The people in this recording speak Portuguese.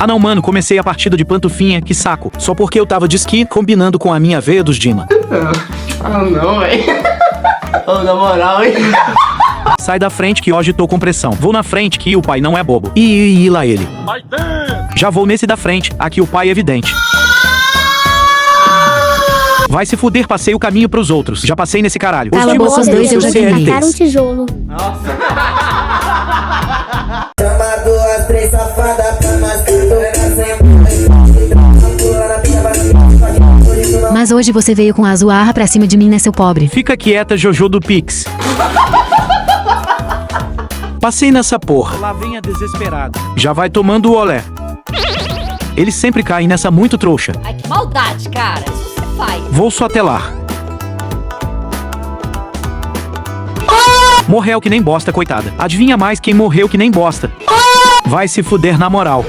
Ah não, mano, comecei a partida de pantufinha, que saco. Só porque eu tava de esqui combinando com a minha veia dos Dima. Ah não, véi. Ô, na moral, hein? Sai da frente que hoje tô com pressão. Vou na frente que o pai não é bobo. Ih, lá ele. Já vou nesse da frente, aqui o pai é evidente. Vai se fuder, passei o caminho pros outros. Já passei nesse caralho. Cala a boca, os dois eu já ganhei. Tacar um tijolo. Chama duas, três safadas pra nós Mas hoje você veio com a Azuarra pra cima de mim, né, seu pobre? Fica quieta, Jojo do Pix. Passei nessa porra. Lá vem a desesperada. Já vai tomando o olé. Eles sempre caem nessa muito trouxa. Ai, que maldade, cara. Isso você faz. Vou só telar. Morreu que nem bosta, coitada. Adivinha mais quem morreu que nem bosta? Vai se fuder na moral.